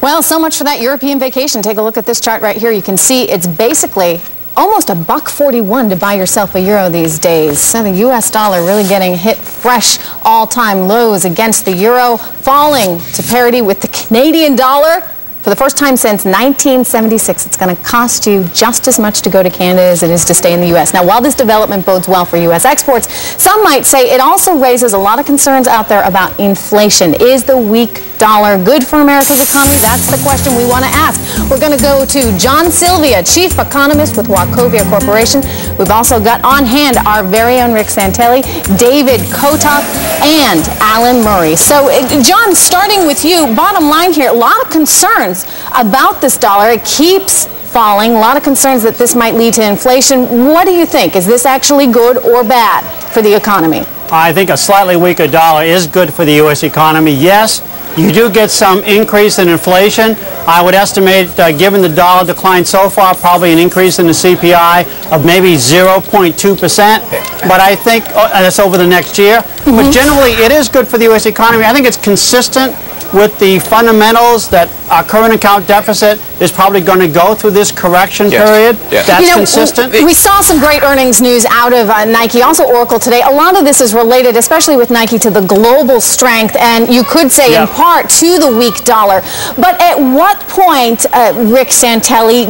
Well, so much for that European vacation. Take a look at this chart right here. You can see it's basically almost $1.41 to buy yourself a euro these days. So the U.S. dollar really getting hit fresh all-time lows against the euro, falling to parity with the Canadian dollar. For the first time since 1976, it's going to cost you just as much to go to Canada as it is to stay in the U.S. Now, while this development bodes well for U.S. exports, some might say it also raises a lot of concerns out there about inflation. Is the weak dollar good for America's economy? That's the question we want to ask. We're going to go to John Sylvia, Chief Economist with Wachovia Corporation. We've also got on hand our very own Rick Santelli, David Kotok, and Alan Murray. So, John, starting with you, bottom line here, a lot of concerns about this dollar. It keeps falling. A lot of concerns that this might lead to inflation. What do you think? Is this actually good or bad for the economy? I think a slightly weaker dollar is good for the U.S. economy. Yes, you do get some increase in inflation. I would estimate, given the dollar decline so far, probably an increase in the CPI of maybe 0.2%. But I think that's over the next year. But generally, it is good for the U.S. economy. I think it's consistent with the fundamentals that our current account deficit is probably going to go through this correction period. Yes. That's consistent. We saw some great earnings news out of Nike, also Oracle today. A lot of this is related, especially with Nike, to the global strength, and you could say in part to the weak dollar. But at what point, Rick Santelli,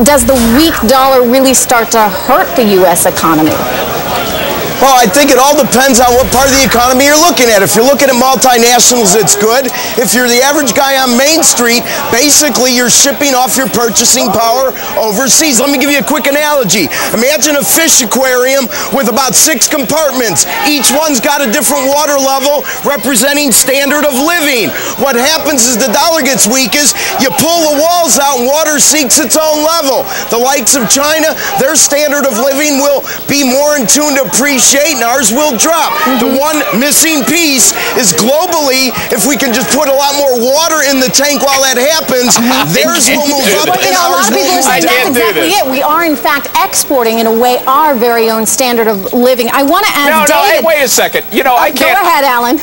does the weak dollar really start to hurt the U.S. economy? Well, I think it all depends on what part of the economy you're looking at. If you're looking at multinationals, it's good. If you're the average guy on Main Street, basically you're shipping off your purchasing power overseas. Let me give you a quick analogy. Imagine a fish aquarium with about 6 compartments. Each one's got a different water level representing standard of living. What happens is the dollar gets weak is you pull the walls out and water seeks its own level. The likes of China, their standard of living will be more in tune to appreciate, and ours will drop. The one missing piece is globally, if we can just put a lot more water in the tank while that happens, theirs will move up and ours will move down. That's exactly it. We are, in fact, exporting, in a way, our very own standard of living. I want to ask David. Hey, wait a second. You know, I can't. Go ahead, Alan.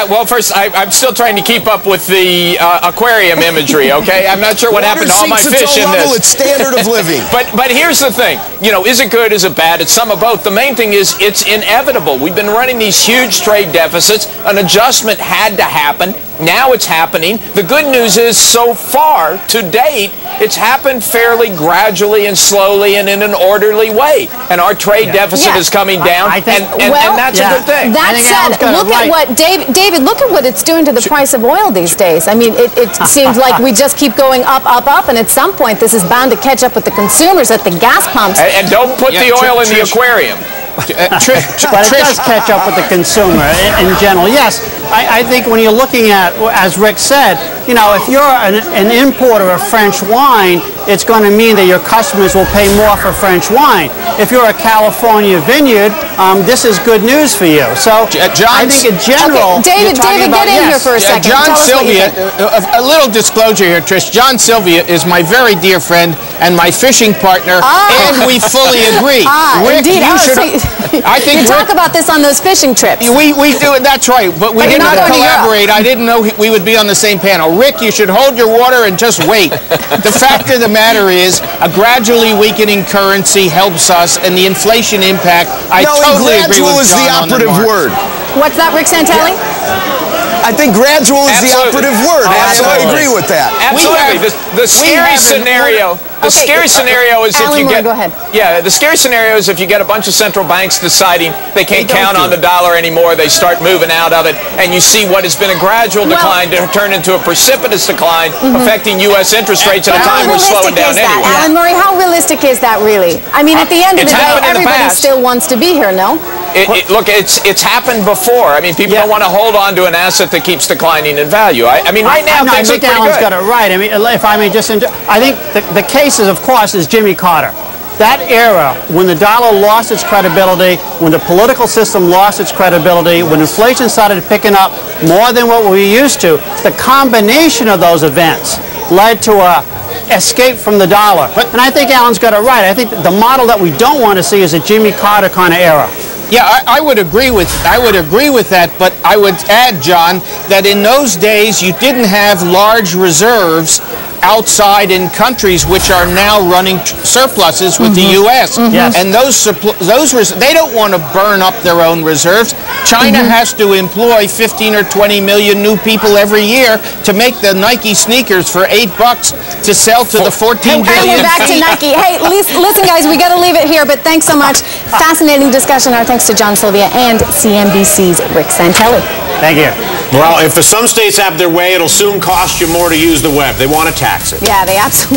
Well, first, I'm still trying to keep up with the aquarium imagery, okay? I'm not sure what happened to all my fish in this. It's standard of living. But here's the thing. You know, is it good? Is it bad? It's some of both. The main thing is it's inevitable. We've been running these huge trade deficits. An adjustment had to happen. Now it's happening. The good news is, so far, to date, it's happened fairly gradually and slowly and in an orderly way. And our trade deficit is coming down, and that's a good thing. That said, look at what, David, look at what it's doing to the price of oil these days. I mean, it seems like we just keep going up, up, up, and at some point this is bound to catch up with the consumers at the gas pumps. And don't put the oil in the aquarium. But it does catch up with the consumer in general. Yes, I think when you're looking at, as Rick said, you know, if you're an importer of French wine, it's going to mean that your customers will pay more for French wine. If you're a California vineyard, this is good news for you. So I think in general, David, get in here for a second. John Sylvia, a little disclosure here, Trish. John Sylvia is my very dear friend and my fishing partner, and we fully agree. Rick, indeed. you should. I think you talk about this on those fishing trips. We do it. That's right. But we did not collaborate. I didn't know we would be on the same panel. Rick, you should hold your water and just wait. The fact of the matter is, a gradually weakening currency helps us, and the inflation impact. I totally agree with John. Gradual is the operative word. What's that, Rick Santelli? I think gradual is the operative word. I agree with that. Absolutely. The scary scenario. The scary scenario is if you get. Go ahead. Yeah, the scary scenario is if you get a bunch of central banks deciding they can't count on the dollar anymore. They start moving out of it, and you see what has been a gradual decline to turn into a precipitous decline, affecting U.S. interest rates at a time we're slowing down anyway. Alan Murray, how realistic is that really? I mean, at the end of the day, everybody still wants to be here, no? Look, it's happened before. I mean, people don't want to hold on to an asset that keeps declining in value. I mean, right now things look pretty good. Alan's got it right. I mean, if I may just, I think the case is, of course, is Jimmy Carter. That era, when the dollar lost its credibility, when the political system lost its credibility, when inflation started picking up more than what we used to, the combination of those events led to a escape from the dollar. And I think Alan's got it right. I think the model that we don't want to see is a Jimmy Carter kind of era. Yeah, I would agree with that, but I would add, John, that in those days you didn't have large reserves outside in countries which are now running surpluses with the U.S. Yes. And they don't want to burn up their own reserves. China has to employ 15 or 20 million new people every year to make the Nike sneakers for $8 to sell to the 14 billion. And we're back to Nike. Hey, listen, guys, we got to leave it here, but thanks so much. Fascinating discussion. Our thanks to John Sylvia and CNBC's Rick Santelli. Thank you. Well, if some states have their way, it'll soon cost you more to use the web. They want to tax it. Yeah, they absolutely